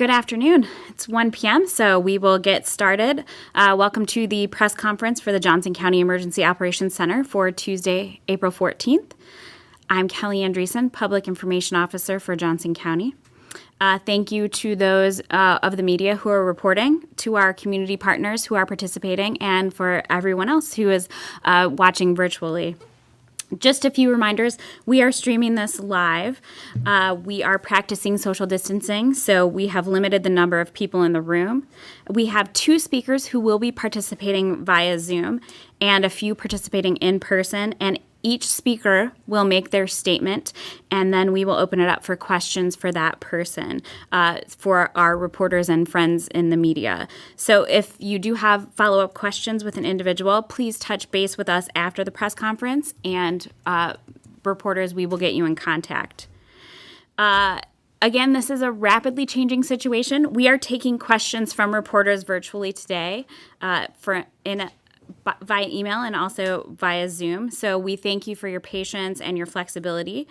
Good afternoon. It's 1 p.m., so we will get started. Welcome to the press conference for the Johnson County Emergency Operations Center for Tuesday, April 14th. I'm Kelly Andreessen, Public Information Officer for Johnson County. Thank you to those of the media who are reporting, to our community partners who are participating, and for everyone else who is watching virtually. Just a few reminders, we are streaming this live. We are practicing social distancing, so we have limited the number of people in the room. We have 2 speakers who will be participating via Zoom and a few participating in person, and each speaker will make their statement, and then we will open it up for questions for that person, for our reporters and friends in the media. So if you do have follow-up questions with an individual, please touch base with us after the press conference, and reporters, we will get you in contact. Again, this is a rapidly changing situation. We are taking questions from reporters virtually today via email and also via Zoom. So we thank you for your patience and your flexibility.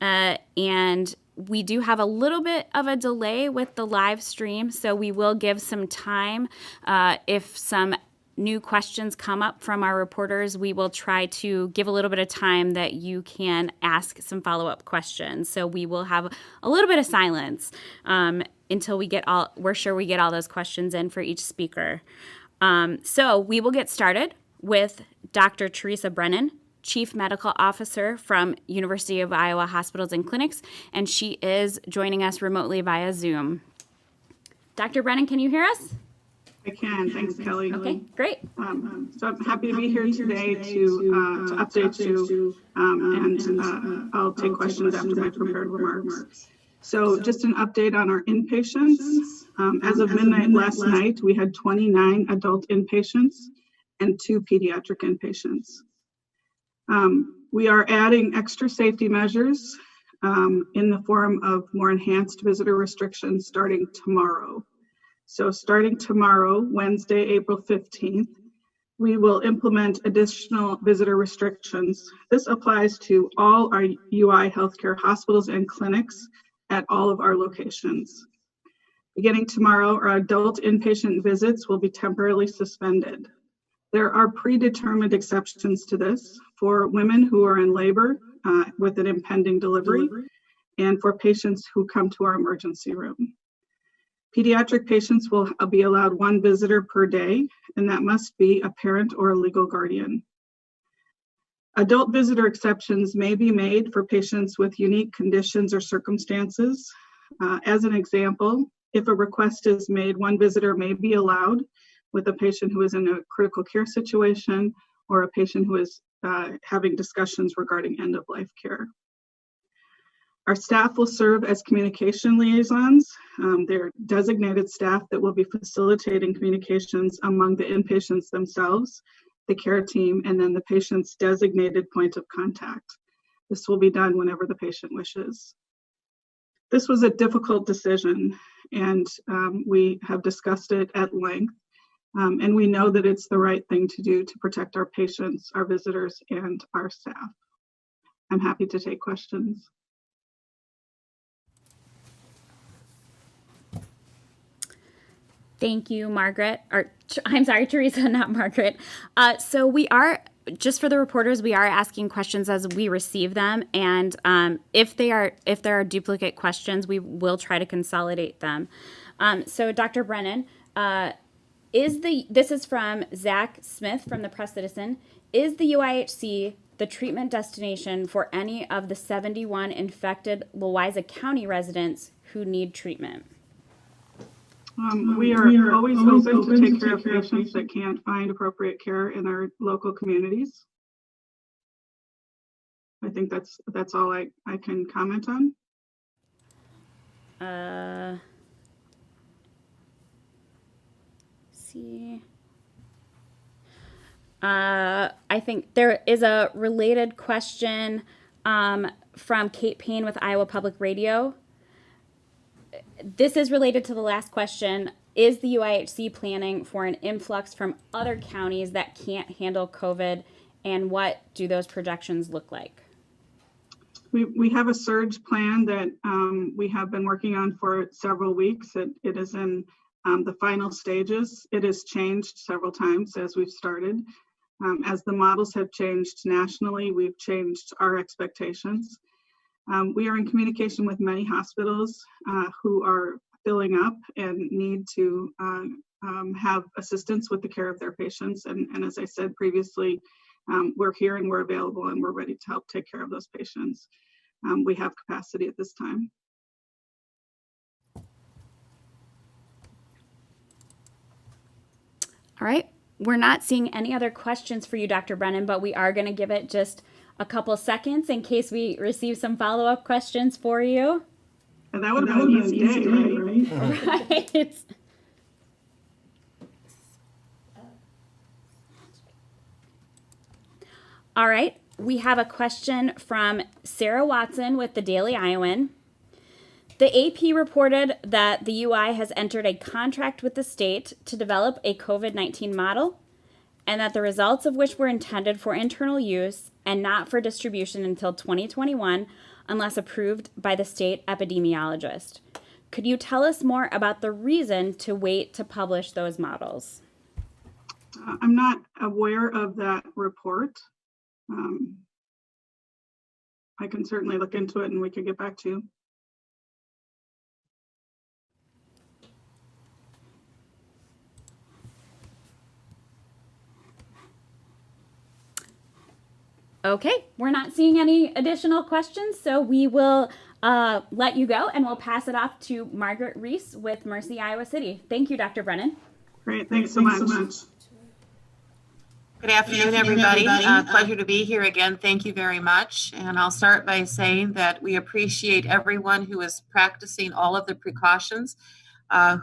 And we do have a little bit of a delay with the live stream, so we will give some time. If some new questions come up from our reporters, we will try to give a little bit of time that you can ask some follow-up questions. So we will have a little bit of silence until we're sure we get all those questions in for each speaker. So we will get started with Dr. Teresa Brennan, Chief Medical Officer from University of Iowa Hospitals and Clinics, and she is joining us remotely via Zoom. Dr. Brennan, can you hear us? I can. Thanks, Kelly. Okay, great. So I'm happy to be here today to update you, and I'll take questions after my prepared remarks. So just an update on our inpatients. As of midnight last night, we had 29 adult inpatients and 2 pediatric inpatients. We are adding extra safety measures in the form of more enhanced visitor restrictions starting tomorrow. So starting tomorrow, Wednesday, April 15th, we will implement additional visitor restrictions. This applies to all our UI healthcare hospitals and clinics at all of our locations. Beginning tomorrow, our adult inpatient visits will be temporarily suspended. There are predetermined exceptions to this for women who are in labor with an impending delivery and for patients who come to our emergency room. Pediatric patients will be allowed 1 visitor per day, and that must be a parent or a legal guardian. Adult visitor exceptions may be made for patients with unique conditions or circumstances. As an example, if a request is made, 1 visitor may be allowed with a patient who is in a critical care situation or a patient who is having discussions regarding end-of-life care. Our staff will serve as communication liaisons. They're designated staff that will be facilitating communications among the inpatients themselves, the care team, and then the patient's designated point of contact. This will be done whenever the patient wishes. This was a difficult decision, and we have discussed it at length, and we know that it's the right thing to do to protect our patients, our visitors, and our staff. I'm happy to take questions. Thank you, Margaret. I'm sorry, Teresa, not Margaret. So we are, just for the reporters, we are asking questions as we receive them, and if there are duplicate questions, we will try to consolidate them. So, Dr. Brennan, this is from Zach Smith from the Press Citizen. Is the UIHC the treatment destination for any of the 71 infected Louisa County residents who need treatment? We are always open to take care of patients that can't find appropriate care in our local communities. I think that's all I can comment on. I think there is a related question from Kate Payne with Iowa Public Radio. This is related to the last question. Is the UIHC planning for an influx from other counties that can't handle COVID, and what do those projections look like? We have a surge plan that we have been working on for several weeks. It is in the final stages. It has changed several times as we've started. As the models have changed nationally, we've changed our expectations. We are in communication with many hospitals who are filling up and need to have assistance with the care of their patients. And as I said previously, we're here and we're available and we're ready to help take care of those patients. We have capacity at this time. All right. We're not seeing any other questions for you, Dr. Brennan, but we are going to give it just a couple seconds in case we receive some follow-up questions for you. And that would have been an easy day, right? Right. All right. We have a question from Sarah Watson with the Daily Iowan. The AP reported that the UI has entered a contract with the state to develop a COVID-19 model, and that the results of which were intended for internal use and not for distribution until 2021, unless approved by the state epidemiologist. Could you tell us more about the reason to wait to publish those models? I'm not aware of that report. I can certainly look into it and we could get back to you. Okay, we're not seeing any additional questions, so we will let you go and we'll pass it off to Margaret Reese with Mercy, Iowa City. Thank you, Dr. Brennan. Great, thanks so much. Good afternoon, everybody. Pleasure to be here again. Thank you very much. And I'll start by saying that we appreciate everyone who is practicing all of the precautions,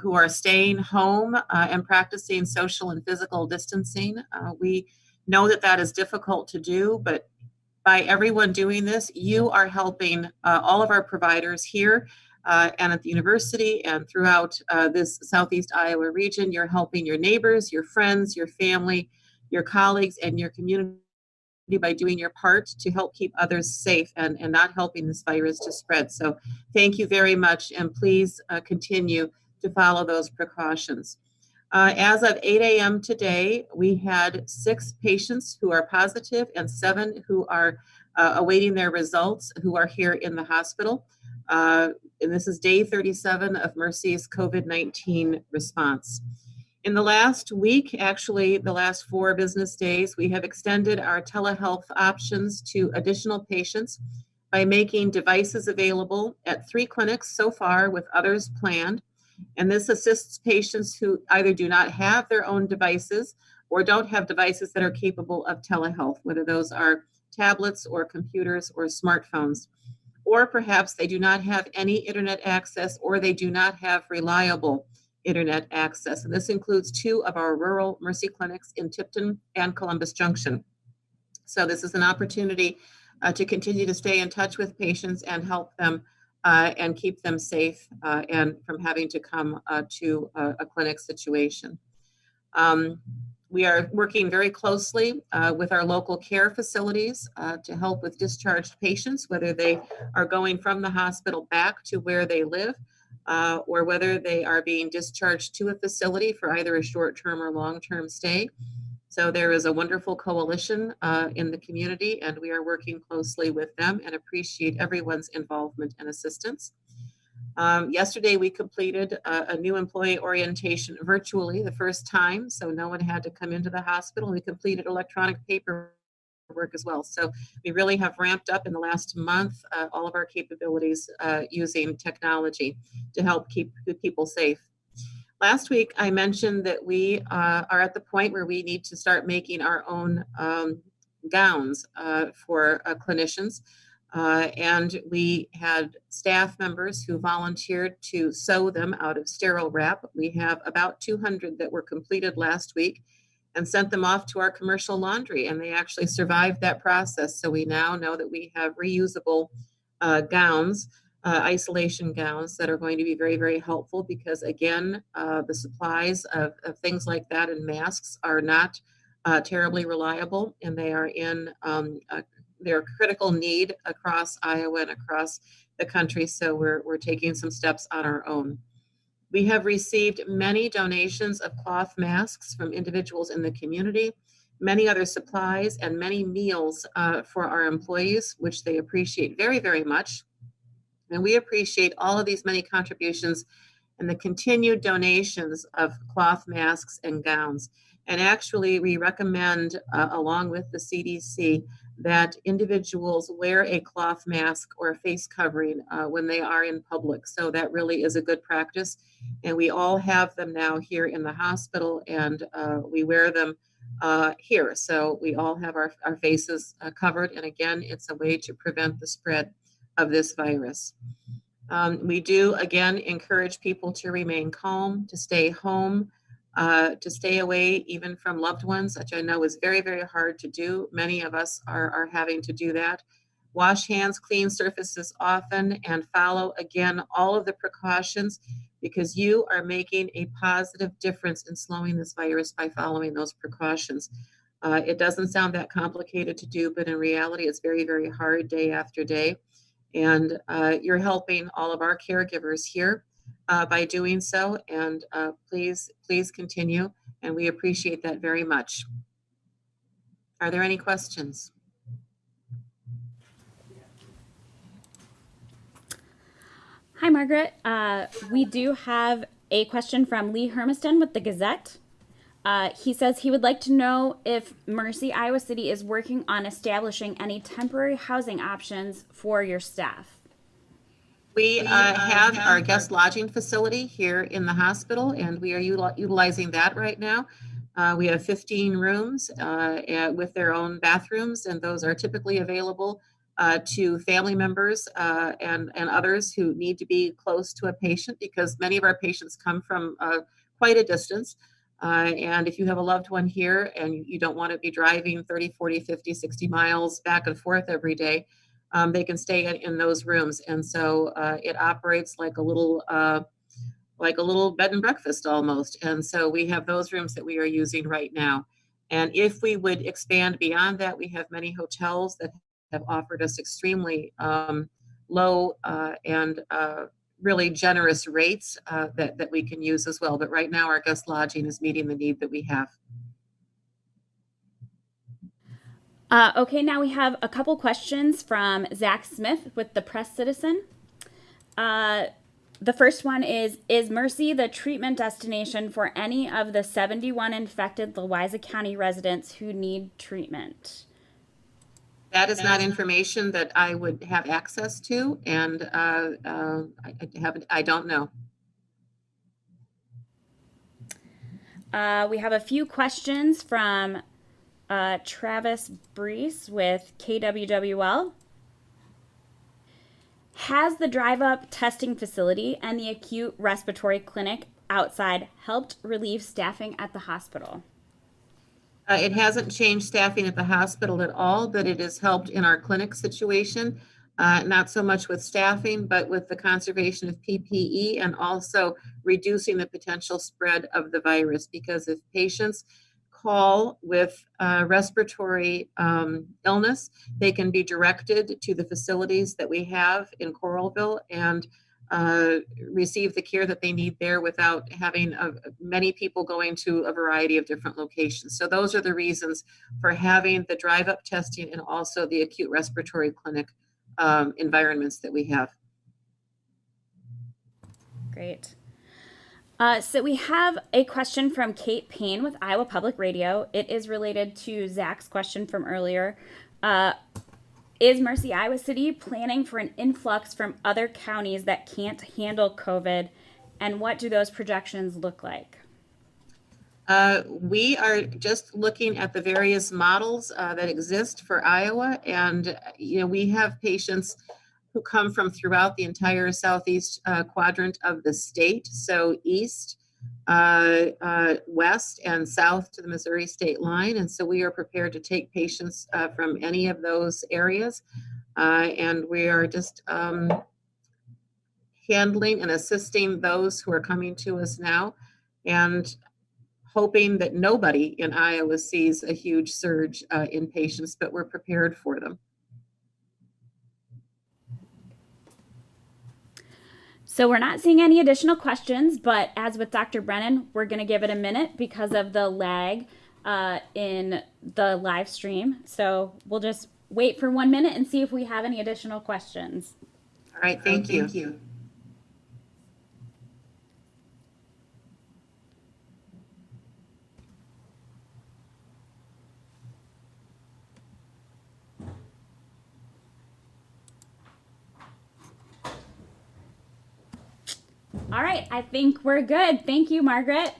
who are staying home and practicing social and physical distancing. We know that that is difficult to do, but by everyone doing this, you are helping all of our providers here and at the university and throughout this Southeast Iowa region. You're helping your neighbors, your friends, your family, your colleagues, and your community by doing your part to help keep others safe and not helping this virus to spread. So thank you very much, and please continue to follow those precautions. As of 8 a.m. today, we had 6 patients who are positive and 7 who are awaiting their results who are here in the hospital. And this is day 37 of Mercy's COVID-19 response. In the last week, actually the last 4 business days, we have extended our telehealth options to additional patients by making devices available at 3 clinics so far, with others planned. And this assists patients who either do not have their own devices or don't have devices that are capable of telehealth, whether those are tablets or computers or smartphones. Or perhaps they do not have any internet access, or they do not have reliable internet access. And this includes 2 of our rural Mercy clinics in Tipton and Columbus Junction. So this is an opportunity to continue to stay in touch with patients and help them and keep them safe and from having to come to a clinic situation. We are working very closely with our local care facilities to help with discharged patients, whether they are going from the hospital back to where they live or whether they are being discharged to a facility for either a short-term or long-term stay. So there is a wonderful coalition in the community, and we are working closely with them and appreciate everyone's involvement and assistance. Yesterday, we completed a new employee orientation virtually, the first time, so no one had to come into the hospital. We completed electronic paperwork as well. So we really have ramped up in the last month all of our capabilities using technology to help keep people safe. Last week, I mentioned that we are at the point where we need to start making our own gowns for clinicians. And we had staff members who volunteered to sew them out of sterile wrap. We have about 200 that were completed last week and sent them off to our commercial laundry, and they actually survived that process. So we now know that we have reusable gowns, isolation gowns that are going to be very, very helpful because, again, the supplies of things like that and masks are not terribly reliable, and they are in they're critical need across Iowa and across the country. So we're taking some steps on our own. We have received many donations of cloth masks from individuals in the community, many other supplies, and many meals for our employees, which they appreciate very, very much. And we appreciate all of these many contributions and the continued donations of cloth masks and gowns. And actually, we recommend, along with the CDC, that individuals wear a cloth mask or a face covering when they are in public. So that really is a good practice. And we all have them now here in the hospital, and we wear them here. So we all have our faces covered. And again, it's a way to prevent the spread of this virus. We do, again, encourage people to remain calm, to stay home, to stay away even from loved ones, which I know is very, very hard to do. Many of us are having to do that. Wash hands, clean surfaces often, and follow, again, all of the precautions, because you are making a positive difference in slowing this virus by following those precautions. It doesn't sound that complicated to do, but in reality, it's very, very hard day after day. And you're helping all of our caregivers here by doing so. And please continue. And we appreciate that very much. Are there any questions? Hi, Margaret. We do have a question from Lee Hermiston with the Gazette. He says he would like to know if Mercy Iowa City is working on establishing any temporary housing options for your staff. We have our guest lodging facility here in the hospital, and we are utilizing that right now. We have 15 rooms with their own bathrooms, and those are typically available to family members and others who need to be close to a patient, because many of our patients come from quite a distance. And if you have a loved one here and you don't want to be driving 30, 40, 50, 60 miles back and forth every day, they can stay in those rooms. And so it operates like a little bed and breakfast almost. And so we have those rooms that we are using right now. And if we would expand beyond that, we have many hotels that have offered us extremely low and really generous rates that we can use as well. But right now our guest lodging is meeting the need that we have. Okay, now we have a couple questions from Zach Smith with the Press Citizen. The first one is Mercy the treatment destination for any of the 71 infected Louisa County residents who need treatment? That is not information that I would have access to, and I don't know. We have a few questions from Travis Brees with KWWL. Has the DriveUp testing facility and the acute respiratory clinic outside helped relieve staffing at the hospital? It hasn't changed staffing at the hospital at all, but it has helped in our clinic situation, not so much with staffing, but with the conservation of PPE and also reducing the potential spread of the virus. Because if patients call with respiratory illness, they can be directed to the facilities that we have in Coralville and receive the care that they need there without having many people going to a variety of different locations. So those are the reasons for having the DriveUp testing and also the acute respiratory clinic environments that we have. Great. So we have a question from Kate Payne with Iowa Public Radio. It is related to Zach's question from earlier. Is Mercy Iowa City planning for an influx from other counties that can't handle COVID? And what do those projections look like? We are just looking at the various models that exist for Iowa. And, we have patients who come from throughout the entire southeast quadrant of the state. So east, west, and south to the Missouri state line. And so we are prepared to take patients from any of those areas. And we are just handling and assisting those who are coming to us now, and hoping that nobody in Iowa sees a huge surge in patients, but we're prepared for them. So we're not seeing any additional questions, but as with Dr. Brennan, we're going to give it a minute because of the lag in the live stream. So we'll just wait for 1 minute and see if we have any additional questions. All right, thank you. All right, I think we're good. Thank you, Margaret.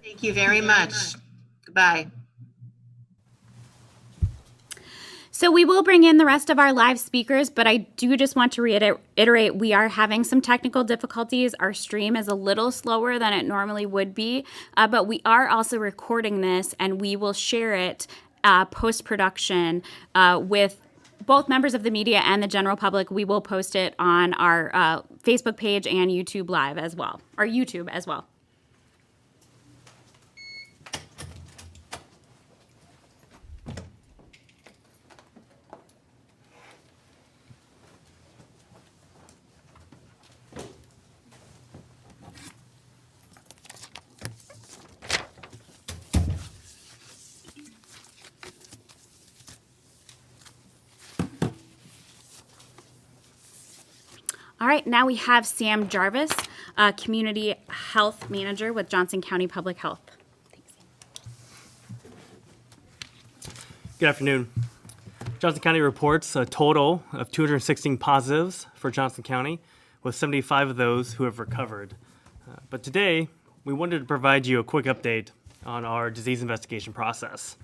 Thank you very much. Goodbye. So we will bring in the rest of our live speakers, but I do just want to reiterate, we are having some technical difficulties. Our stream is a little slower than it normally would be, but we are also recording this, and we will share it post-production with both members of the media and the general public. We will post it on our Facebook page and YouTube Live as well, or YouTube as well. All right, now we have Sam Jarvis, Community Health Manager with Johnson County Public Health. Thanks. Good afternoon. Johnson County reports a total of 216 positives for Johnson County, with 75 of those who have recovered. But today, we wanted to provide you a quick update on our disease investigation process.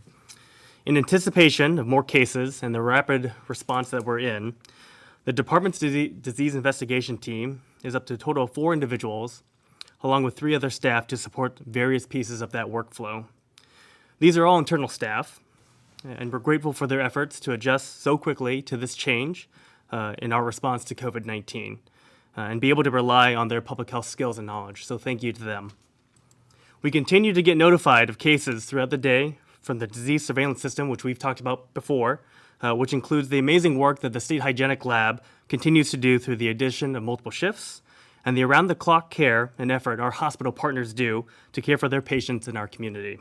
In anticipation of more cases and the rapid response that we're in, the department's disease investigation team is up to a total of 4 individuals, along with 3 other staff to support various pieces of that workflow. These are all internal staff, and we're grateful for their efforts to adjust so quickly to this change in our response to COVID-19 and be able to rely on their public health skills and knowledge. So thank you to them. We continue to get notified of cases throughout the day from the disease surveillance system, which we've talked about before, which includes the amazing work that the State Hygienic Lab continues to do through the addition of multiple shifts and the around-the-clock care and effort our hospital partners do to care for their patients in our community.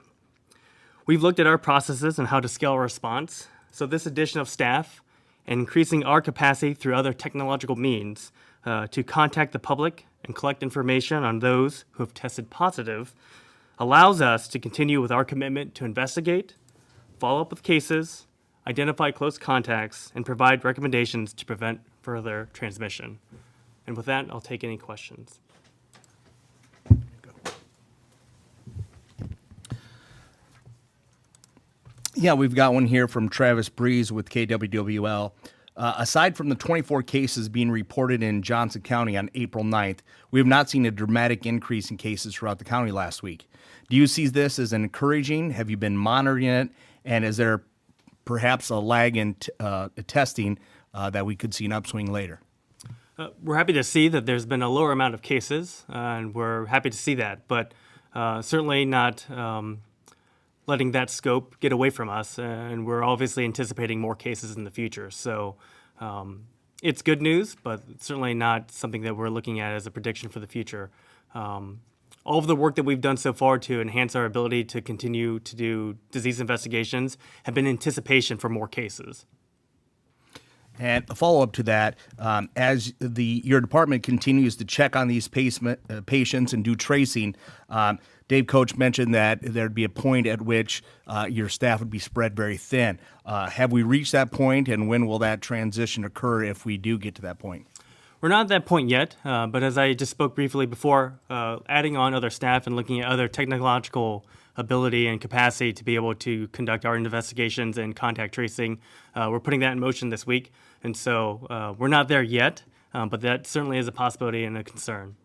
We've looked at our processes and how to scale our response, so this addition of staff and increasing our capacity through other technological means to contact the public and collect information on those who have tested positive allows us to continue with our commitment to investigate, follow up with cases, identify close contacts, and provide recommendations to prevent further transmission. And with that, I'll take any questions. Yeah, we've got one here from Travis Breeze with KWWL. Aside from the 24 cases being reported in Johnson County on April 9th, we have not seen a dramatic increase in cases throughout the county last week. Do you see this as encouraging? Have you been monitoring it? And is there perhaps a lag in testing that we could see an upswing later? We're happy to see that there's been a lower amount of cases, and we're happy to see that, but certainly not letting that scope get away from us, and we're obviously anticipating more cases in the future. So it's good news, but certainly not something that we're looking at as a prediction for the future. All of the work that we've done so far to enhance our ability to continue to do disease investigations have been in anticipation for more cases. And a follow-up to that, as your department continues to check on these patients and do tracing, Dave Coach mentioned that there'd be a point at which your staff would be spread very thin. Have we reached that point, and when will that transition occur if we do get to that point? We're not at that point yet, but as I just spoke briefly before, adding on other staff and looking at other technological ability and capacity to be able to conduct our investigations and contact tracing, we're putting that in motion this week. And so we're not there yet, but that certainly is a possibility and a concern.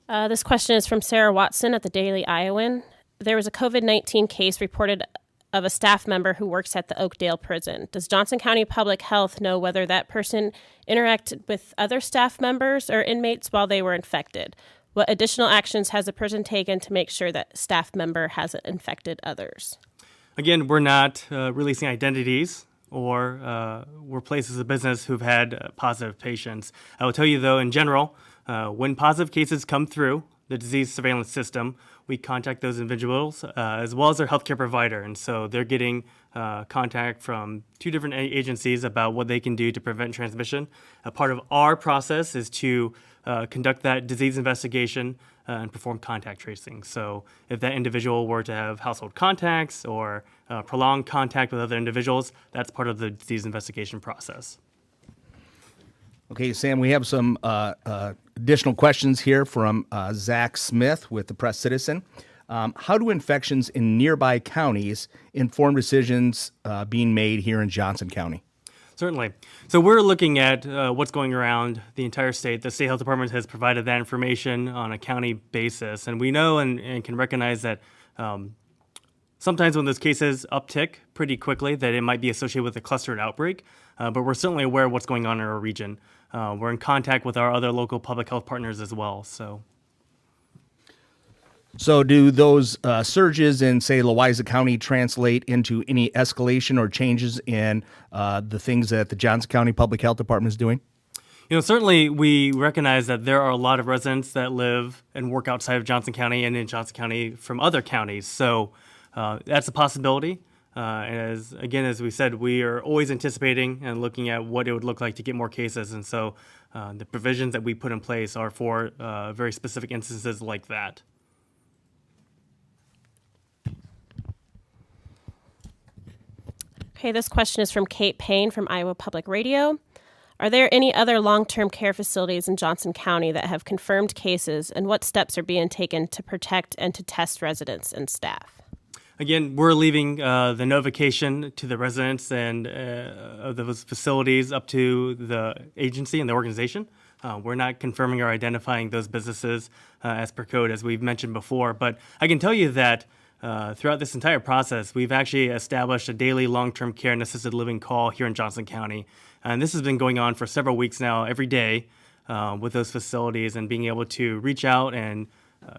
This question is from Sarah Watson at the Daily Iowan. There was a COVID-19 case reported of a staff member who works at the Oakdale prison. Does Johnson County Public Health know whether that person interacted with other staff members or inmates while they were infected? What additional actions has the prison taken to make sure that staff member hasn't infected others? Again, we're not releasing identities or were places of business who've had positive patients. I will tell you, though, in general, when positive cases come through the disease surveillance system, we contact those individuals as well as their healthcare provider. And so they're getting contact from 2 different agencies about what they can do to prevent transmission. A part of our process is to conduct that disease investigation and perform contact tracing. So if that individual were to have household contacts or prolonged contact with other individuals, that's part of the disease investigation process. Okay, Sam, we have some additional questions here from Zach Smith with the Press Citizen. How do infections in nearby counties inform decisions being made here in Johnson County? Certainly. So we're looking at what's going around the entire state. The state health department has provided that information on a county basis. And we know and can recognize that sometimes when those cases uptick pretty quickly, that it might be associated with a clustered outbreak. But we're certainly aware of what's going on in our region. We're in contact with our other local public health partners as well. So do those surges in, say, Louisa County translate into any escalation or changes in the things that the Johnson County Public Health Department is doing? You know, certainly we recognize that there are a lot of residents that live and work outside of Johnson County and in Johnson County from other counties. So that's a possibility. And as we said, we are always anticipating and looking at what it would look like to get more cases. And so the provisions that we put in place are for very specific instances like that. Okay, this question is from Kate Payne from Iowa Public Radio. Are there any other long-term care facilities in Johnson County that have confirmed cases, and what steps are being taken to protect and to test residents and staff? Again, we're leaving the notification to the residents and of those facilities up to the agency and the organization. We're not confirming or identifying those businesses as per code, as we've mentioned before. But I can tell you that throughout this entire process, we've actually established a daily long-term care and assisted living call here in Johnson County. And this has been going on for several weeks now, every day, with those facilities, and being able to reach out and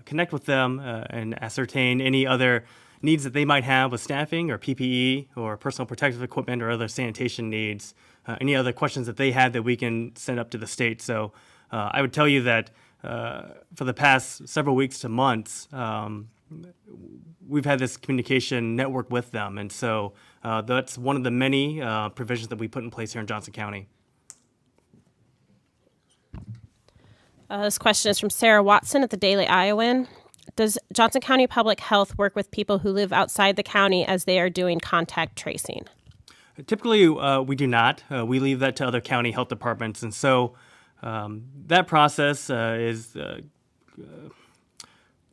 connect with them and ascertain any other needs that they might have with staffing or PPE or personal protective equipment or other sanitation needs, any other questions that they had that we can send up to the state. So I would tell you that for the past several weeks to months, we've had this communication network with them. And so that's one of the many provisions that we put in place here in Johnson County. This question is from Sarah Watson at the Daily Iowan. Does Johnson County Public Health work with people who live outside the county as they are doing contact tracing? Typically, we do not. We leave that to other county health departments. And so that process is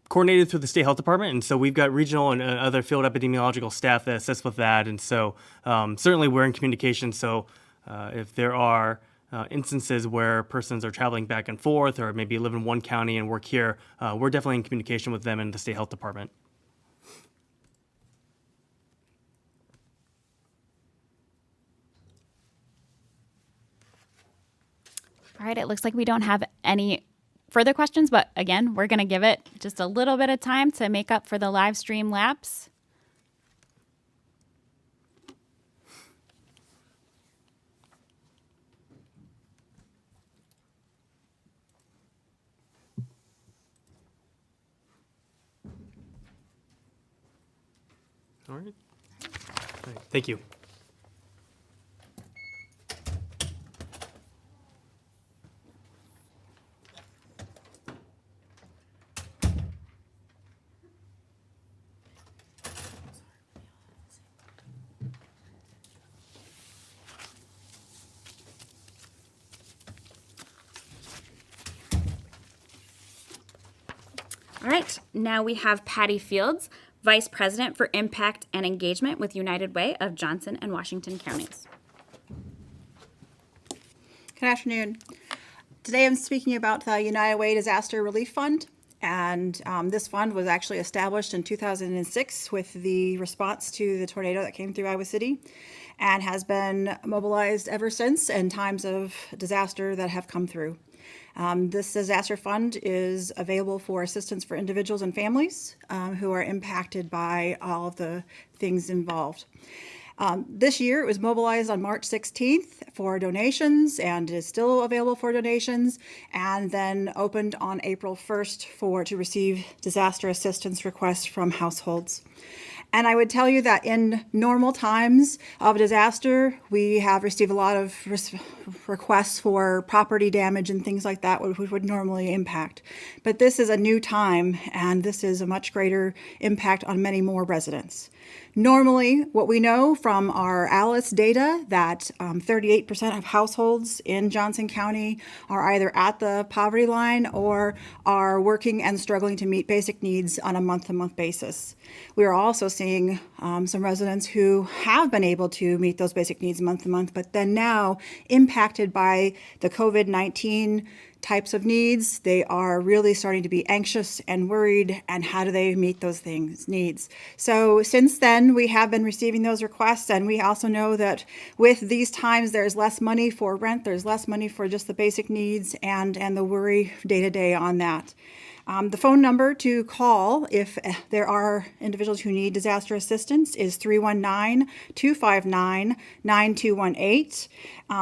coordinated through the state health department. And so we've got regional and other field epidemiological staff that assist with that. And so certainly we're in communication. So if there are instances where persons are traveling back and forth or maybe live in one county and work here, we're definitely in communication with them in the state health department. All right, it looks like we don't have any further questions, but again, we're going to give it just a little bit of time to make up for the live stream lapse. All right. Thank you. All right, now we have Patty Fields, Vice President for Impact and Engagement with United Way of Johnson and Washington counties. Good afternoon. Today I'm speaking about the United Way Disaster Relief Fund. And this fund was actually established in 2006 with the response to the tornado that came through Iowa City, and has been mobilized ever since in times of disaster that have come through. This disaster fund is available for assistance for individuals and families who are impacted by all of the things involved. This year, it was mobilized on March 16th for donations and is still available for donations, and then opened on April 1st to receive disaster assistance requests from households. And I would tell you that in normal times of disaster, we have received a lot of requests for property damage and things like that, which would normally impact. But this is a new time, and this is a much greater impact on many more residents. Normally, what we know from our ALICE data that 38% of households in Johnson County are either at the poverty line or are working and struggling to meet basic needs on a month-to-month basis. We are also seeing some residents who have been able to meet those basic needs month to month, but then now impacted by the COVID-19 types of needs, they are really starting to be anxious and worried, and how do they meet those needs? So since then, we have been receiving those requests, and we also know that with these times, there's less money for rent, there's less money for just the basic needs, and the worry day to day on that. The phone number to call if there are individuals who need disaster assistance is 319-259-9218.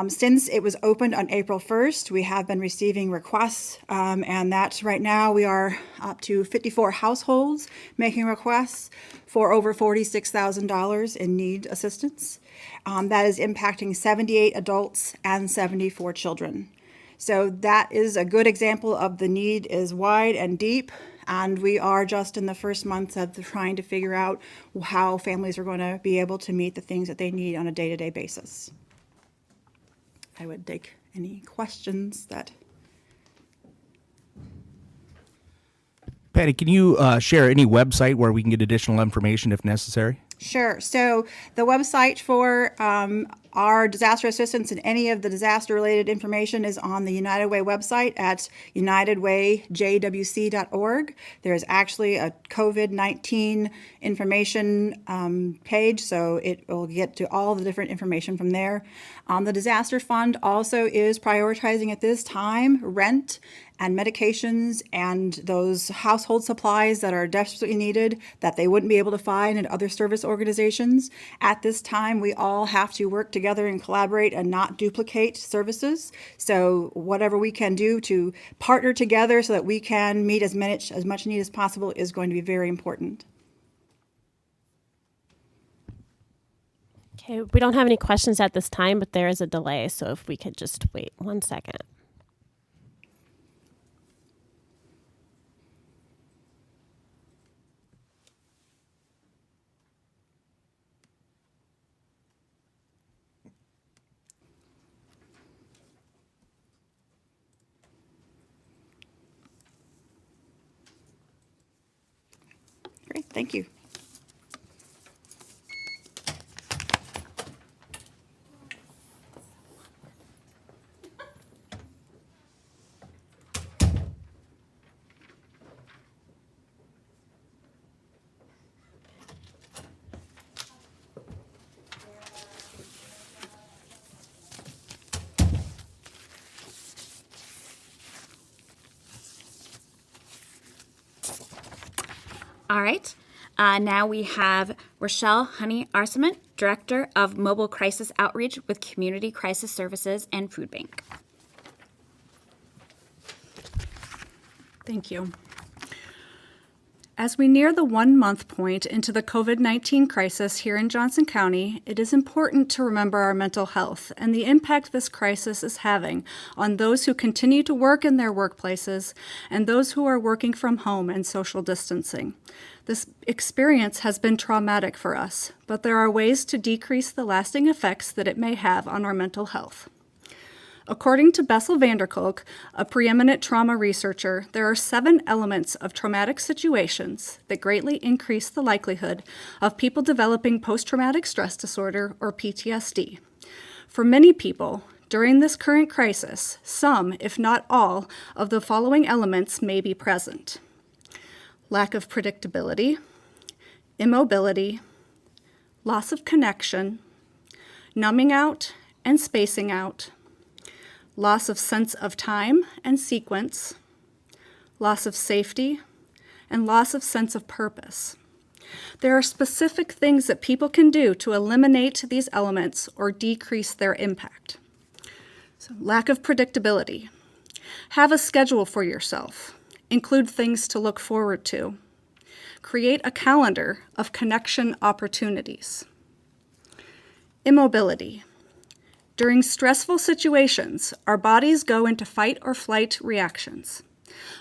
Since it was opened on April 1st, we have been receiving requests, and that's right now we are up to 54 households making requests for over $46,000 in need assistance. That is impacting 78 adults and 74 children. So that is a good example of the need is wide and deep, and we are just in the first months of trying to figure out how families are going to be able to meet the things that they need on a day-to-day basis. I would take any questions that... Patty, can you share any website where we can get additional information if necessary? Sure. So the website for our disaster assistance and any of the disaster-related information is on the United Way website at unitedwayjwc.org. There's actually a COVID-19 information page, so it will get to all the different information from there. The Disaster Fund also is prioritizing at this time rent and medications and those household supplies that are desperately needed that they wouldn't be able to find in other service organizations. At this time, we all have to work together and collaborate and not duplicate services. So whatever we can do to partner together so that we can meet as much need as possible is going to be very important. Okay, we don't have any questions at this time, but there is a delay, so if we could just wait 1 second. Great, thank you. All right. Now we have Rochelle Honey-Arcement, Director of Mobile Crisis Outreach with Community Crisis Services and Food Bank. Thank you. As we near the 1 month point into the COVID-19 crisis here in Johnson County, it is important to remember our mental health and the impact this crisis is having on those who continue to work in their workplaces and those who are working from home and social distancing. This experience has been traumatic for us, but there are ways to decrease the lasting effects that it may have on our mental health. According to Bessel van der Kolk, a preeminent trauma researcher, there are 7 elements of traumatic situations that greatly increase the likelihood of people developing post-traumatic stress disorder, or PTSD. For many people, during this current crisis, some, if not all, of the following elements may be present: lack of predictability, immobility, loss of connection, numbing out and spacing out, loss of sense of time and sequence, loss of safety, and loss of sense of purpose. There are specific things that people can do to eliminate these elements or decrease their impact. So, lack of predictability. Have a schedule for yourself. Include things to look forward to. Create a calendar of connection opportunities. Immobility. During stressful situations, our bodies go into fight or flight reactions.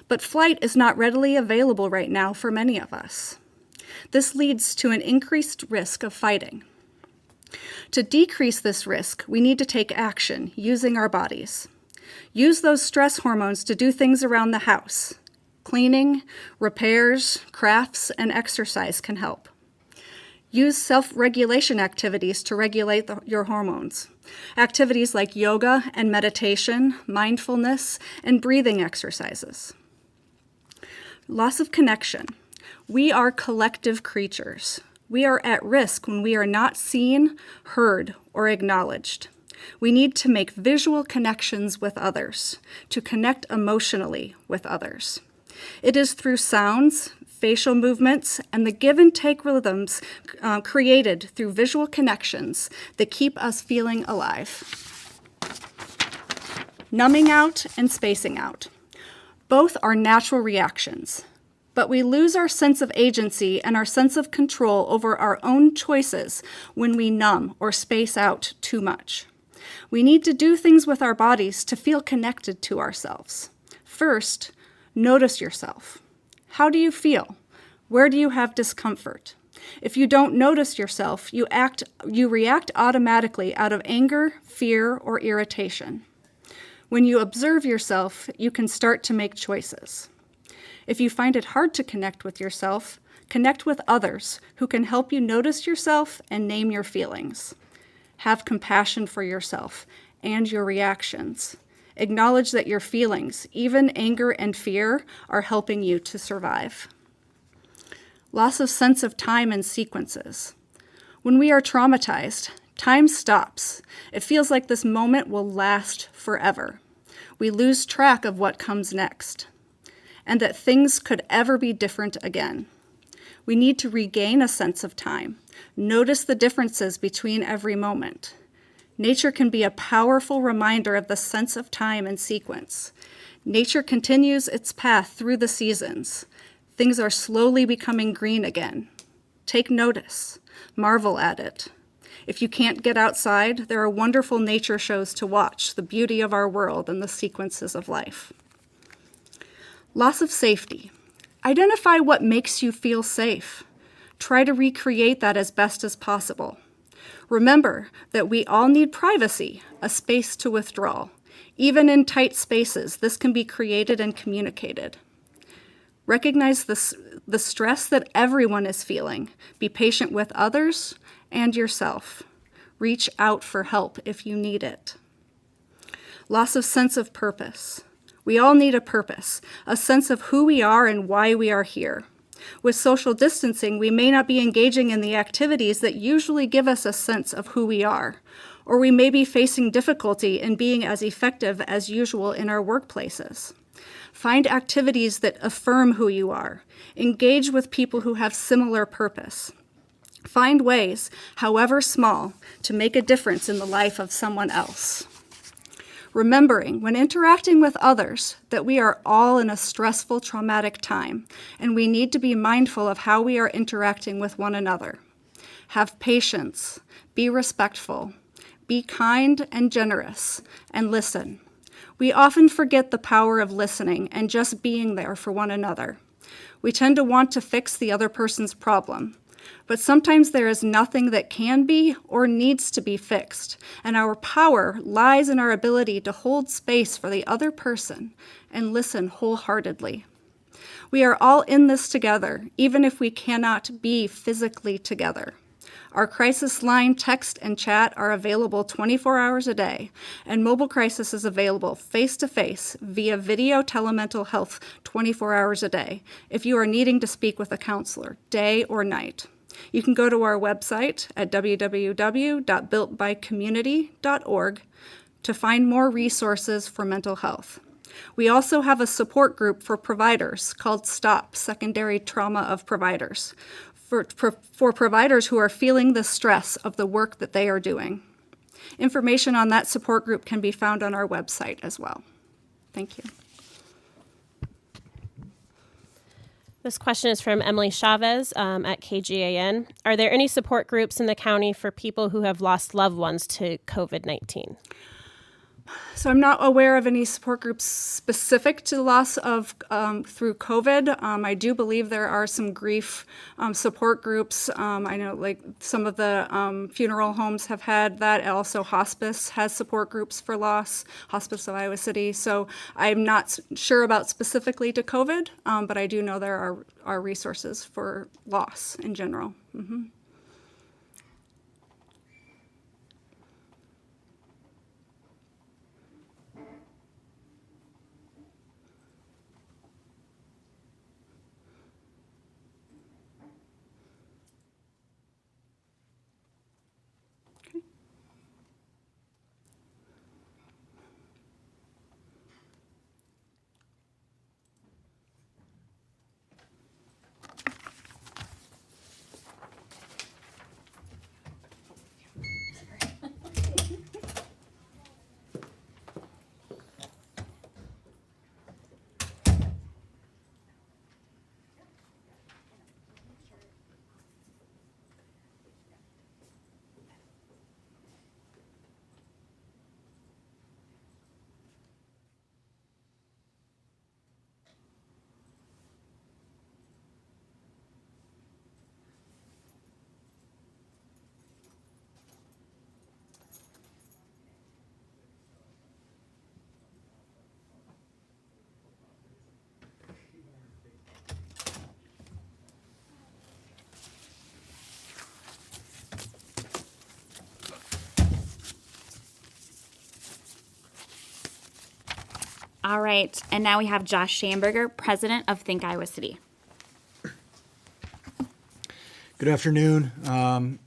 But flight is not readily available right now for many of us. This leads to an increased risk of fighting. To decrease this risk, we need to take action using our bodies. Use those stress hormones to do things around the house. Cleaning, repairs, crafts, and exercise can help. Use self-regulation activities to regulate your hormones. Activities like yoga and meditation, mindfulness, and breathing exercises. Loss of connection. We are collective creatures. We are at risk when we are not seen, heard, or acknowledged. We need to make visual connections with others, to connect emotionally with others. It is through sounds, facial movements, and the give and take rhythms created through visual connections that keep us feeling alive. Numbing out and spacing out. Both are natural reactions, but we lose our sense of agency and our sense of control over our own choices when we numb or space out too much. We need to do things with our bodies to feel connected to ourselves. First, notice yourself. How do you feel? Where do you have discomfort? If you don't notice yourself, you react automatically out of anger, fear, or irritation. When you observe yourself, you can start to make choices. If you find it hard to connect with yourself, connect with others who can help you notice yourself and name your feelings. Have compassion for yourself and your reactions. Acknowledge that your feelings, even anger and fear, are helping you to survive. Loss of sense of time and sequences. When we are traumatized, time stops. It feels like this moment will last forever. We lose track of what comes next, and that things could ever be different again. We need to regain a sense of time. Notice the differences between every moment. Nature can be a powerful reminder of the sense of time and sequence. Nature continues its path through the seasons. Things are slowly becoming green again. Take notice. Marvel at it. If you can't get outside, there are wonderful nature shows to watch, the beauty of our world and the sequences of life. Loss of safety. Identify what makes you feel safe. Try to recreate that as best as possible. Remember that we all need privacy, a space to withdraw. Even in tight spaces, this can be created and communicated. Recognize the stress that everyone is feeling. Be patient with others and yourself. Reach out for help if you need it. Loss of sense of purpose. We all need a purpose, a sense of who we are and why we are here. With social distancing, we may not be engaging in the activities that usually give us a sense of who we are, or we may be facing difficulty in being as effective as usual in our workplaces. Find activities that affirm who you are. Engage with people who have similar purpose. Find ways, however small, to make a difference in the life of someone else. Remembering, when interacting with others, that we are all in a stressful, traumatic time, and we need to be mindful of how we are interacting with one another. Have patience, be respectful, be kind and generous, and listen. We often forget the power of listening and just being there for one another. We tend to want to fix the other person's problem, but sometimes there is nothing that can be or needs to be fixed, and our power lies in our ability to hold space for the other person and listen wholeheartedly. We are all in this together, even if we cannot be physically together. Our crisis line, text, and chat are available 24 hours a day, and mobile crisis is available face-to-face via video telemental health 24 hours a day if you are needing to speak with a counselor, day or night. You can go to our website at www.builtbycommunity.org to find more resources for mental health. We also have a support group for providers called STOP, Secondary Trauma of Providers. for providers who are feeling the stress of the work that they are doing. Information on that support group can be found on our website as well. Thank you. This question is from Emily Chavez at KGAN. Are there any support groups in the county for people who have lost loved ones to COVID-19? So I'm not aware of any support groups specific to loss of through COVID. I do believe there are some grief support groups. I know like some of the funeral homes have had that. Also hospice has support groups for loss, Hospice of Iowa City. So I'm not sure about specifically to COVID, but I do know there are resources for loss in general. Mm-hmm. All right, and now we have Josh Schamberger, president of Think Iowa City. Good afternoon. The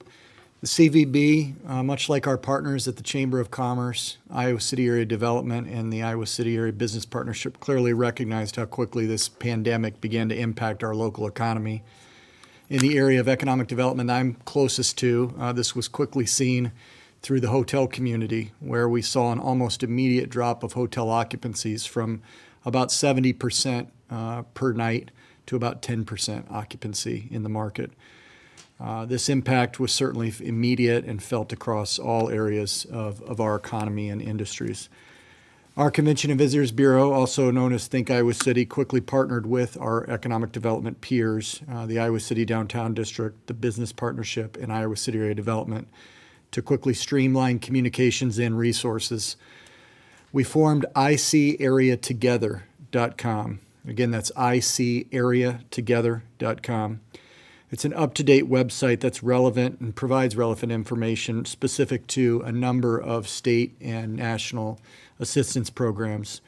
CVB, much like our partners at the Chamber of Commerce, Iowa City Area Development, and the Iowa City Area Business Partnership, clearly recognized how quickly this pandemic began to impact our local economy. In the area of economic development I'm closest to, this was quickly seen through the hotel community, where we saw an almost immediate drop of hotel occupancies from about 70% per night to about 10% occupancy in the market. This impact was certainly immediate and felt across all areas of our economy and industries. Our Convention and Visitors Bureau, also known as Think Iowa City, quickly partnered with our economic development peers, the Iowa City Downtown District, the Business Partnership, and Iowa City Area Development, to quickly streamline communications and resources. We formed ICAreatogether.com. Again, that's ICAreatogether.com. It's an up-to-date website that's relevant and provides relevant information specific to a number of state and national assistance programs,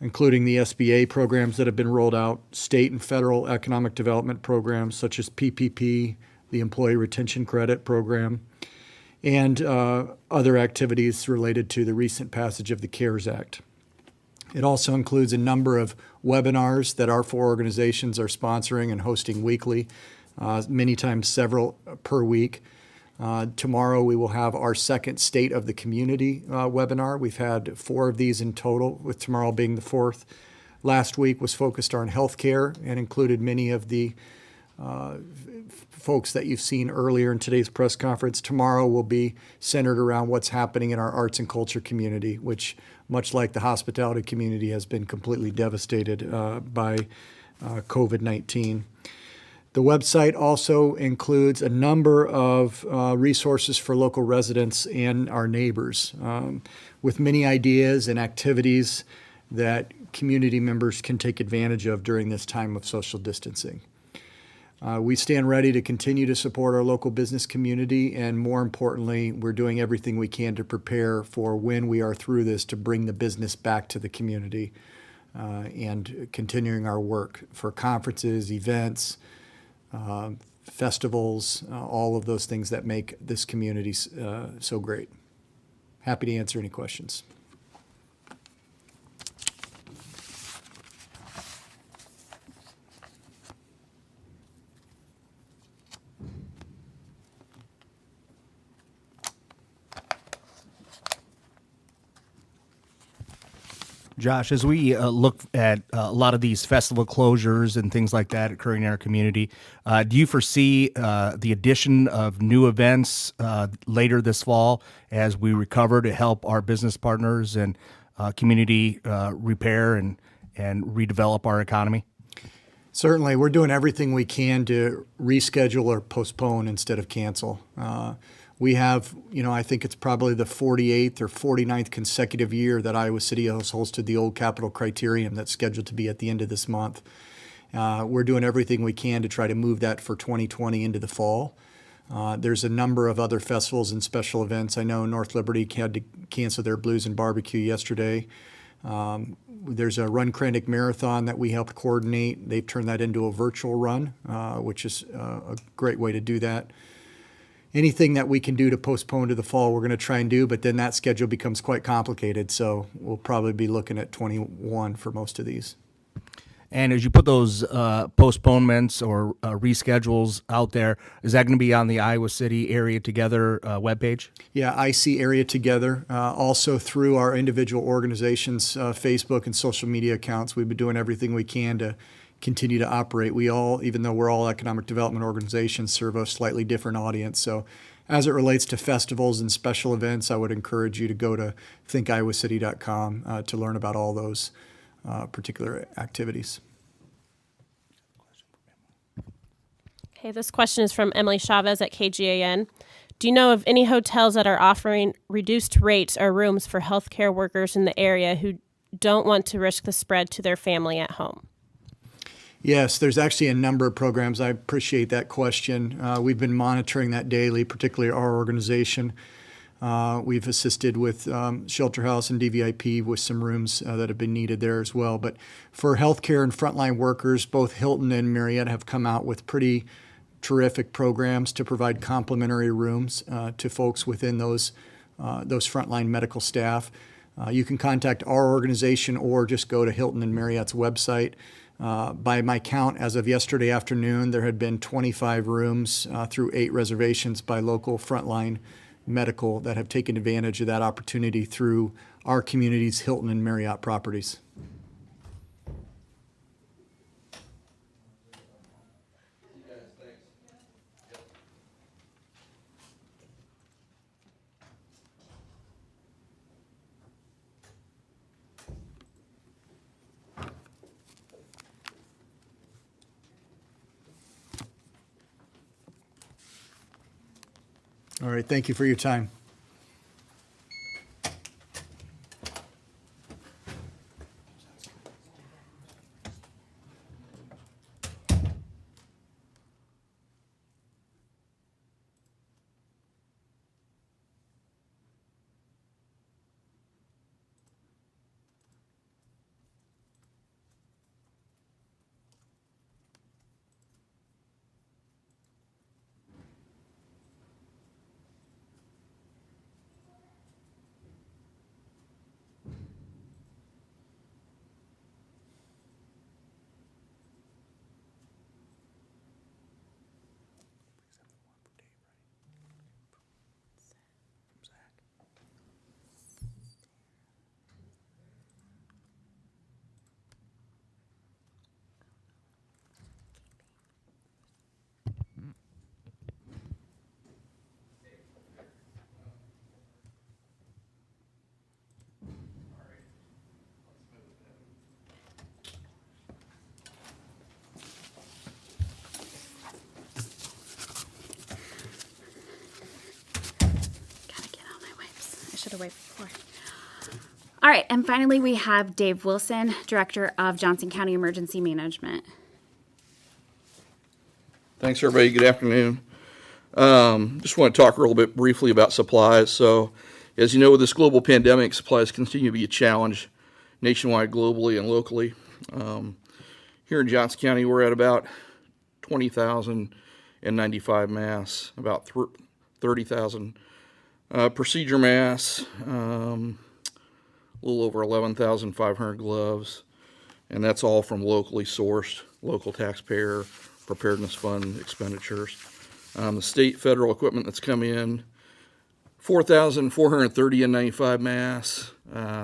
including the SBA programs that have been rolled out, state and federal economic development programs such as PPP, the Employee Retention Credit Program, and other activities related to the recent passage of the CARES Act. It also includes a number of webinars that our four organizations are sponsoring and hosting weekly, many times several per week. Tomorrow we will have our second State of the Community webinar. We've had 4 of these in total, with tomorrow being the 4th. Last week was focused on healthcare and included many of the folks that you've seen earlier in today's press conference. Tomorrow will be centered around what's happening in our arts and culture community, which, much like the hospitality community, has been completely devastated by COVID-19. The website also includes a number of resources for local residents and our neighbors, with many ideas and activities that community members can take advantage of during this time of social distancing. We stand ready to continue to support our local business community, and more importantly, we're doing everything we can to prepare for when we are through this to bring the business back to the community and continuing our work for conferences, events, festivals, all of those things that make this community so great. Happy to answer any questions. Josh, as we look at a lot of these festival closures and things like that occurring in our community, do you foresee the addition of new events later this fall as we recover to help our business partners and community repair and redevelop our economy? Certainly, we're doing everything we can to reschedule or postpone instead of cancel. We have, I think it's probably the 48th or 49th consecutive year that Iowa City has hosted the old Capitol Criterium that's scheduled to be at the end of this month. We're doing everything we can to try to move that for 2020 into the fall. There's a number of other festivals and special events. I know North Liberty had to cancel their Blues and Barbecue yesterday. There's a Run Kranich Marathon that we helped coordinate. They've turned that into a virtual run, which is a great way to do that. Anything that we can do to postpone to the fall, we're going to try and do, but then that schedule becomes quite complicated. So we'll probably be looking at 21 for most of these. And as you put those postponements or reschedules out there, is that going to be on the Iowa City Area Together webpage? Yeah, IC Area Together. Also through our individual organizations' Facebook and social media accounts, we've been doing everything we can to continue to operate. We all, even though we're all economic development organizations, serve a slightly different audience. So as it relates to festivals and special events, I would encourage you to go to thinkiowacity.com to learn about all those particular activities. Okay, this question is from Emily Chavez at KGAN. Do you know of any hotels that are offering reduced rates or rooms for healthcare workers in the area who don't want to risk the spread to their family at home? Yes, there's actually a number of programs. I appreciate that question. We've been monitoring that daily, particularly our organization. We've assisted with Shelter House and DVIP with some rooms that have been needed there as well. But for healthcare and frontline workers, both Hilton and Marriott have come out with pretty terrific programs to provide complimentary rooms to folks within those frontline medical staff. You can contact our organization or just go to Hilton and Marriott's website. By my count, as of yesterday afternoon, there had been 25 rooms through 8 reservations by local frontline medical that have taken advantage of that opportunity through our community's Hilton and Marriott properties. All right, thank you for your time. All right, and finally we have Dave Wilson, Director of Johnson County Emergency Management. Thanks, everybody. Good afternoon. Just want to talk a little bit briefly about supplies. So, as you know, with this global pandemic, supplies continue to be a challenge nationwide, globally, and locally. Here in Johnson County, we're at about 20,095 masks, about 30,000 procedure masks, a little over 11,500 gloves, and that's all from locally sourced, local taxpayer preparedness fund expenditures. The state federal equipment that's come in, 4,430 N95 masks,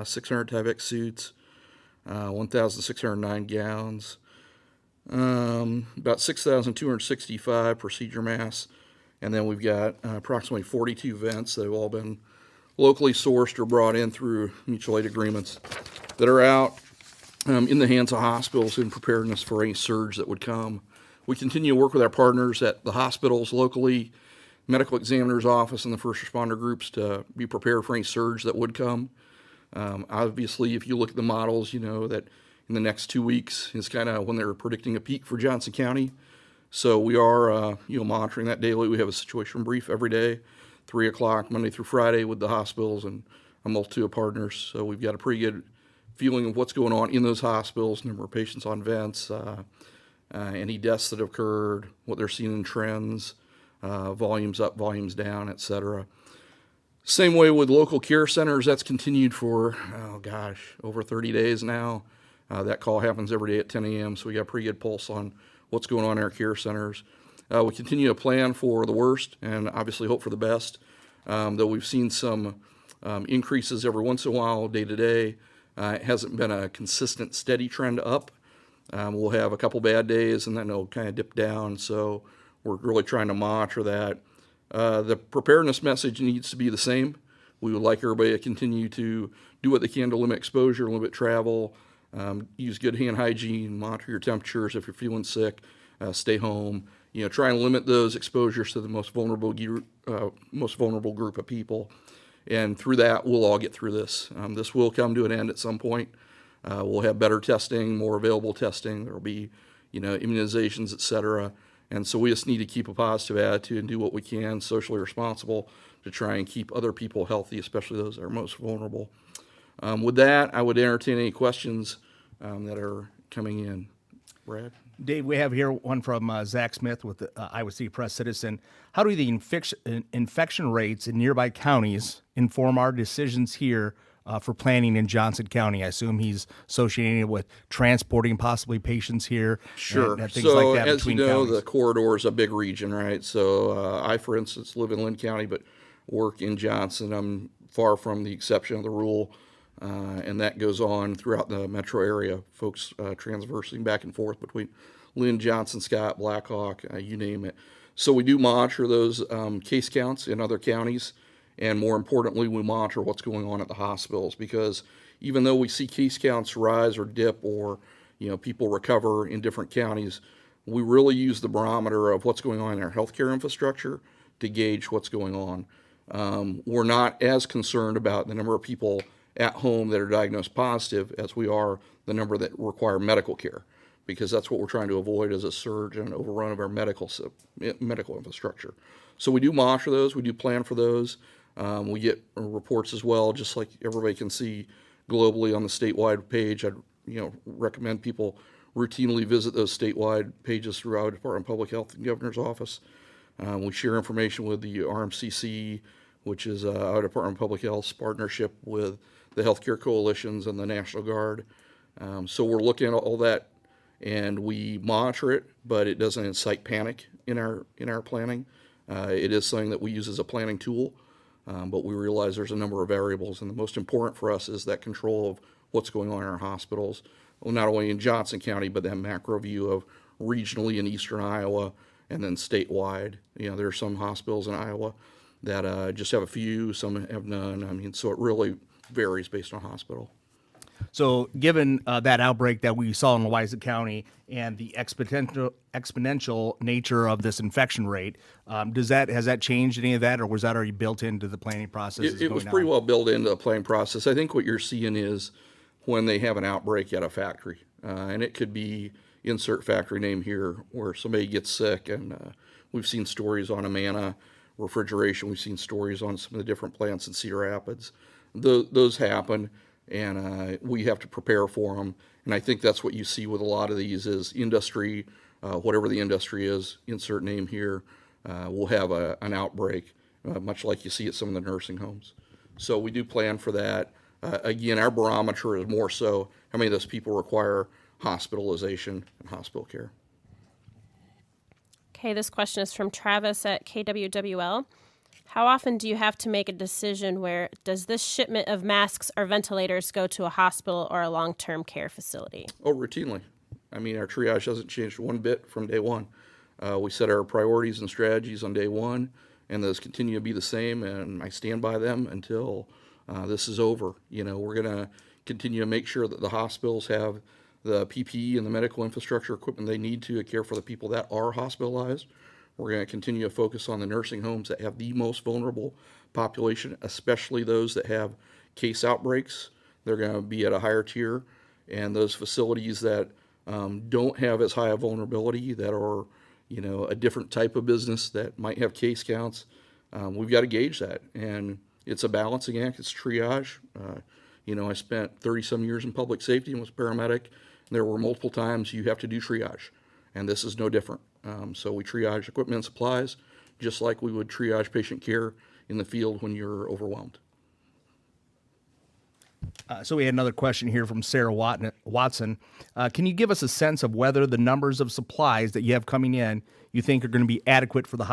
600 Tyvek suits, 1,609 gowns, about 6,265 procedure masks, and then we've got approximately 42 vents that have all been locally sourced or brought in through mutual aid agreements that are out in the hands of hospitals in preparedness for any surge that would come. We continue to work with our partners at the hospitals locally, medical examiner's office, and the first responder groups to be prepared for any surge that would come. Obviously, if you look at the models, you know that in the next 2 weeks is kind of when they're predicting a peak for Johnson County. So we are monitoring that daily. We have a situation brief every day, 3 o'clock, Monday through Friday, with the hospitals and a multitude of partners. So we've got a pretty good feeling of what's going on in those hospitals, number of patients on vents, any deaths that have occurred, what they're seeing in trends, volumes up, volumes down, et cetera. Same way with local care centers. That's continued for, over 30 days now. That call happens every day at 10 a.m., so we got a pretty good pulse on what's going on in our care centers. We continue to plan for the worst and obviously hope for the best, though we've seen some increases every once in a while, day to day. It hasn't been a consistent, steady trend up. We'll have a couple bad days and then it'll kind of dip down, so we're really trying to monitor that. The preparedness message needs to be the same. We would like everybody to continue to do what they can to limit exposure, limit travel, use good hand hygiene, monitor your temperatures if you're feeling sick, stay home. Try and limit those exposures to the most vulnerable group of people. And through that, we'll all get through this. This will come to an end at some point. We'll have better testing, more available testing. There will be, immunizations, et cetera. And so we just need to keep a positive attitude and do what we can, socially responsible, to try and keep other people healthy, especially those that are most vulnerable. With that, I would entertain any questions that are coming in. Brad? Dave, we have here one from Zach Smith with the Iowa City Press Citizen. How do the infection rates in nearby counties inform our decisions here for planning in Johnson County? I assume he's associating it with transporting possibly patients here. Sure. And things So like that as you between know, counties. the corridor is a big region, right? So I, for instance, live in Lynn County, but work in Johnson. I'm far from the exception of the rule. And that goes on throughout the metro area, folks transversing back and forth between Lynn, Johnson, Scott, Blackhawk, you name it. So we do monitor those case counts in other counties, and more importantly, we monitor what's going on at the hospitals, because even though we see case counts rise or dip or people recover in different counties, we really use the barometer of what's going on in our healthcare infrastructure to gauge what's going on. We're not as concerned about the number of people at home that are diagnosed positive as we are the number that require medical care, because that's what we're trying to avoid as a surge and overrun of our medical infrastructure. So we do monitor those, we do plan for those. We get reports as well, just like everybody can see globally on the statewide page. I'd recommend people routinely visit those statewide pages through our Department of Public Health and Governor's Office. We share information with the RMCC, which is our Department of Public Health's partnership with the healthcare coalitions and the National Guard. So we're looking at all that, and we monitor it, but it doesn't incite panic in our planning. It is something that we use as a planning tool, but we realize there's a number of variables, and the most important for us is that control of what's going on in our hospitals, well, not only in Johnson County, but that macro view of regionally in eastern Iowa and then statewide. There are some hospitals in Iowa that just have a few, some have none. So it really varies based on hospital. So given that outbreak that we saw in Louisa County and the exponential nature of this infection rate, has that changed any of that, or was that already built into the planning process? It was pretty well built into the planning process. I think what you're seeing is when they have an outbreak at a factory, and it could be insert factory name here, where somebody gets sick, and we've seen stories on Amana refrigeration. We've seen stories on some of the different plants in Cedar Rapids. Those happen, and we have to prepare for them. And I think that's what you see with a lot of these is industry, whatever the industry is, insert name here, will have an outbreak, much like you see at some of the nursing homes. So we do plan for that. Again, our barometer is more so how many of those people require hospitalization and hospital care. Okay, this question is from Travis at KWWL. How often do you have to make a decision where does this shipment of masks or ventilators go to a hospital or a long-term care facility? Oh, routinely. I mean, our triage hasn't changed one bit from day one. We set our priorities and strategies on day one, and those continue to be the same, and I stand by them until this is over. You know, we're going to continue to make sure that the hospitals have the PPE and the medical infrastructure equipment they need to care for the people that are hospitalized. We're going to continue to focus on the nursing homes that have the most vulnerable population, especially those that have case outbreaks. They're going to be at a higher tier, and those facilities that don't have as high a vulnerability, that are, you know, a different type of business that might have case counts, we've got to gauge that. And it's a balancing act. It's triage. You know, I spent 30-some years in public safety and was a paramedic. There were multiple times you have to do triage, and this is no different. So we triage equipment and supplies just like we would triage patient care in the field when you're overwhelmed. So we had another question here from Sarah Watson. Can you give us a sense of whether the numbers of supplies that you have coming in you think are going to be adequate for the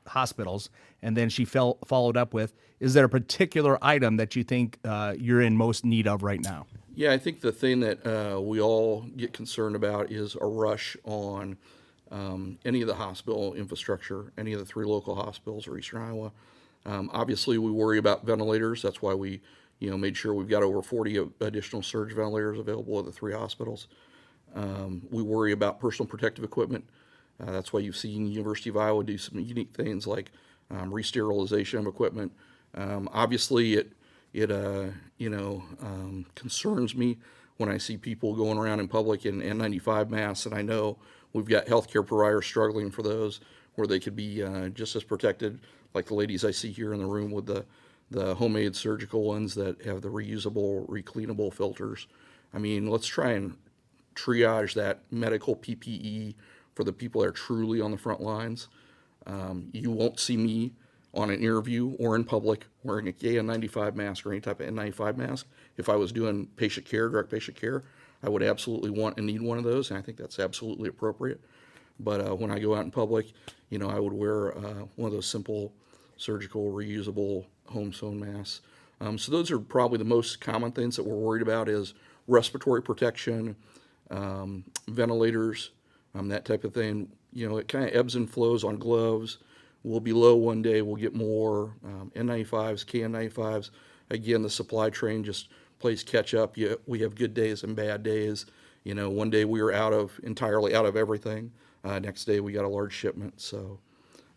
hospitals? And then she followed up with, is there a particular item that you think you're in most need of right now? Yeah, I think the thing that we all get concerned about is a rush on any of the hospital infrastructure, any of the 3 local hospitals or Eastern Iowa. Obviously, we worry about ventilators. That's why we, you know, made sure we've got over 40 additional surge ventilators available at the 3 hospitals. We worry about personal protective equipment. That's why you've seen University of Iowa do some unique things like re-sterilization of equipment. Obviously, it concerns me when I see people going around in public in N95 masks, and I know we've got healthcare providers struggling for those where they could be just as protected, like the ladies I see here in the room with the homemade surgical ones that have the reusable, recleanable filters. I mean, let's try and triage that medical PPE for the people that are truly on the front lines. You won't see me on an interview or in public wearing a KN95 mask or any type of N95 mask. If I was doing patient care, direct patient care, I would absolutely want and need one of those, and I think that's absolutely appropriate. But when I go out in public, you know, I would wear one of those simple surgical reusable home sewn masks. So those are probably the most common things that we're worried about is respiratory protection, ventilators, that type of thing. You know, it kind of ebbs and flows on gloves. We'll be low one day, we'll get more N95s, KN95s. Again, the supply train just plays catch up. We have good days and bad days. You know, one day we were entirely out of everything. Next day we got a large shipment. So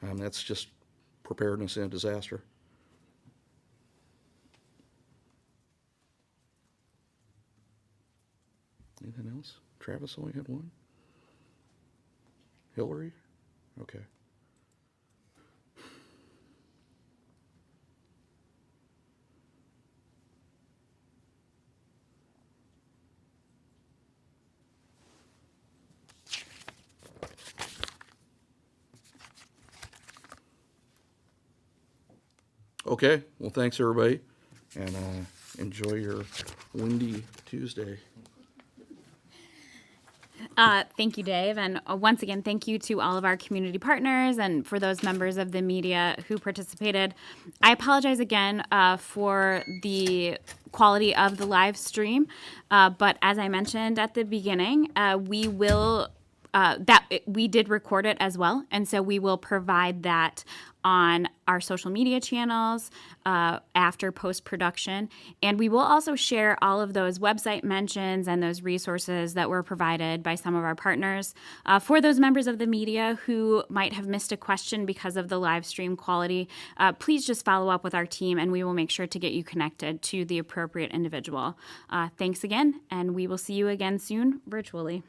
that's just preparedness in a disaster. Anything else? Travis only had one? Hillary? Okay. Okay, well, thanks everybody, and enjoy your windy Tuesday. Thank you, Dave. And once again, thank you to all of our community partners and for those members of the media who participated. I apologize again for the quality of the live stream, but as I mentioned at the beginning, we did record it as well, and so we will provide that on our social media channels after post-production. And we will also share all of those website mentions and those resources that were provided by some of our partners. For those members of the media who might have missed a question because of the live stream quality, please just follow up with our team and we will make sure to get you connected to the appropriate individual. Thanks again, and we will see you again soon virtually.